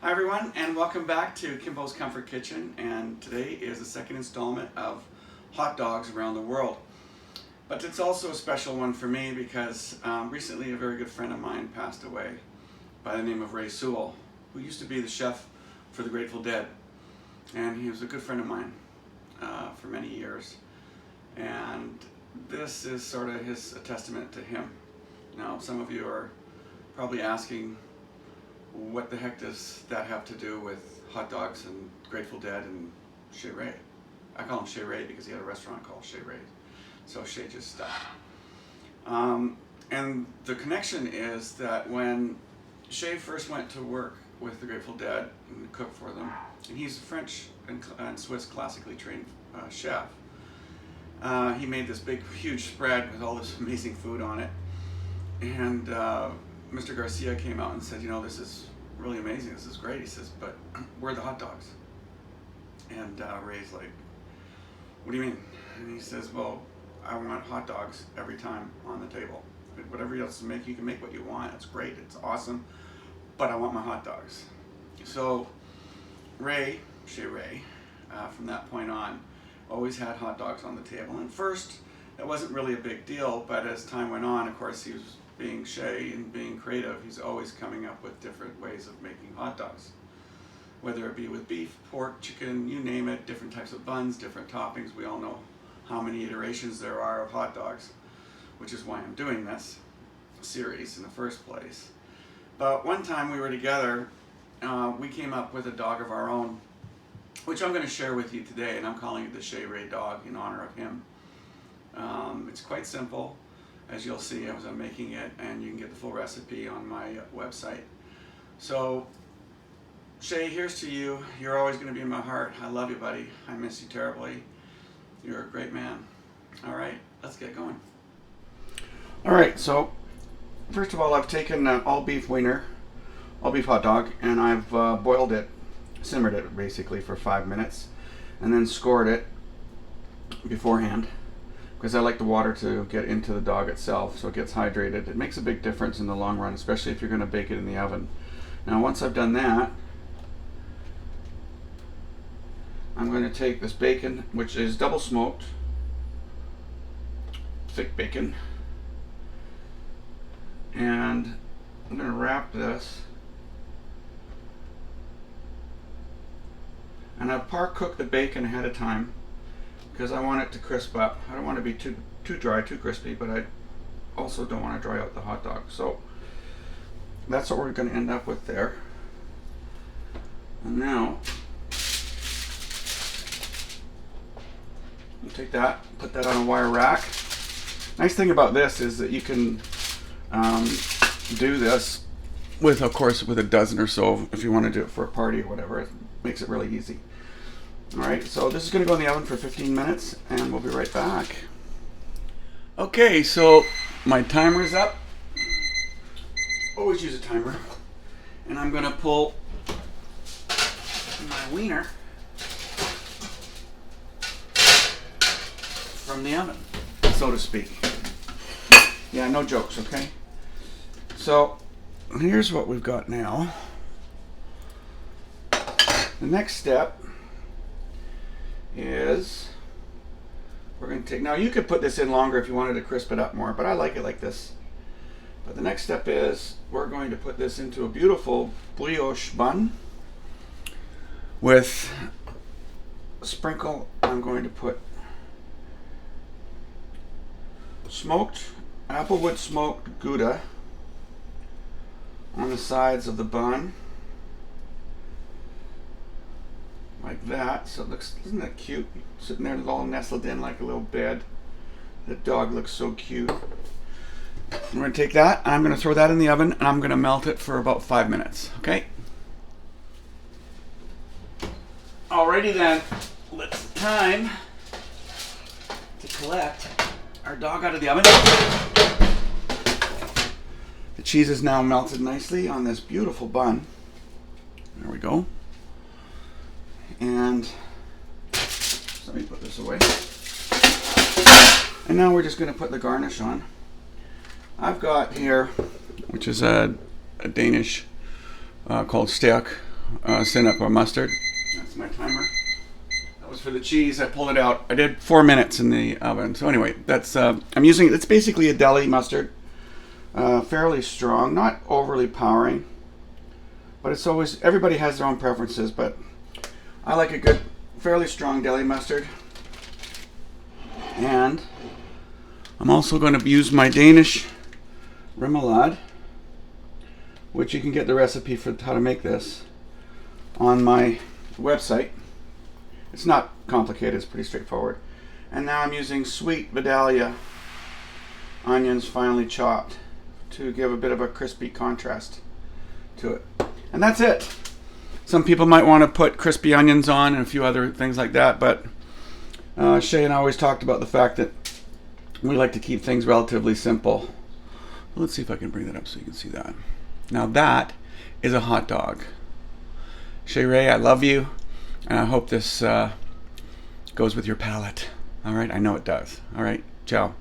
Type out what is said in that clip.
Hi everyone, and welcome back to Kimbo's Comfort Kitchen, and today is the second installment of hot dogs around the world. But it's also a special one for me because recently a very good friend of mine passed away by the name of Ray Sewell, who used to be the chef for the Grateful Dead. And he was a good friend of mine for many years. And this is sort of a testament to him. Now, some of you are probably asking, what the heck does that have to do with hot dogs and Grateful Dead and Chez Ray? I call him Chez Ray because he had a restaurant called Chez Ray. So Chez just stuck. And the connection is that when Chez first went to work with the Grateful Dead and cooked for them, and he's a French and Swiss classically trained chef, he made this big, huge spread with all this amazing food on it. And Mr. Garcia came out and said, you know, this is really amazing, this is great. He says, but where are the hot dogs? And Ray's like, what do you mean? And he says, well, I want hot dogs every time on the table. Whatever else to make, you can make what you want. It's great, it's awesome, but I want my hot dogs. So Ray, Chez Ray, from that point on, always had hot dogs on the table. And first, it wasn't really a big deal, but as time went on, of course, he was being Chez and being creative, he's always coming up with different ways of making hot dogs. Whether it be with beef, pork, chicken, you name it, different types of buns, different toppings. We all know how many iterations there are of hot dogs, which is why I'm doing this series in the first place. But one time we were together, we came up with a dog of our own, which I'm going to share with you today, and I'm calling it the Chez Ray dog in honor of him. It's quite simple, as you'll see as I'm making it, and you can get the full recipe on my website. So, Chez, here's to you. You're always going to be in my heart. I love you, buddy. I miss you terribly. You're a great man. All right, let's get going. All right, so first of all, I've taken an all beef wiener, all beef hot dog, and I've boiled it, simmered it basically for 5 minutes, and then scored it beforehand, because I like the water to get into the dog itself so it gets hydrated. It makes a big difference in the long run, especially if you're going to bake it in the oven. Now once I've done that, I'm going to take this bacon, which is double smoked, thick bacon, and I'm going to wrap this. And I've par-cooked the bacon ahead of time because I want it to crisp up. I don't want to be too dry, too crispy, but I also don't want to dry out the hot dog. So that's what we're going to end up with there. And now you take that, put that on a wire rack. Nice thing about this is that you can do this with, of course, with a dozen or so if you want to do it for a party or whatever. It makes it really easy. Alright, so this is going to go in the oven for 15 minutes and we'll be right back. Okay, so my timer's up. Always use a timer. And I'm going to pull my wiener from the oven, so to speak. Yeah, no jokes, okay? So here's what we've got now. The next step is we're going to take, now you could put this in longer if you wanted to crisp it up more, but I like it like this. But the next step is we're going to put this into a beautiful brioche bun with a sprinkle. I'm going to put applewood smoked Gouda on the sides of the bun. Like that. So it looks, isn't that cute? Sitting there all nestled in like a little bed. The dog looks so cute. I'm going to take that, I'm going to throw that in the oven, and I'm going to melt it for about 5 minutes. Okay? Alrighty then. It's time to collect our dog out of the oven. The cheese is now melted nicely on this beautiful bun. There we go. And so let me put this away. And now we're just going to put the garnish on. I've got here, which is a Danish called steak Sinop or mustard. That's my timer. That was for the cheese. I pulled it out. I did 4 minutes in the oven. So anyway, that's I'm using. It's basically a deli mustard, fairly strong, not overly powering. But it's always, everybody has their own preferences. But I like a good, fairly strong deli mustard. And I'm also going to use my Danish remoulade, which you can get the recipe for how to make this on my website. It's not complicated, it's pretty straightforward. And now I'm using sweet Vidalia onions finely chopped to give a bit of a crispy contrast to it. And that's it. Some people might want to put crispy onions on and a few other things like that, but Shay and I always talked about the fact that we like to keep things relatively simple. Let's see if I can bring that up so you can see that. Now that is a hot dog. Chez Ray, I love you, and I hope this goes with your palate. All right, I know it does. All right, ciao.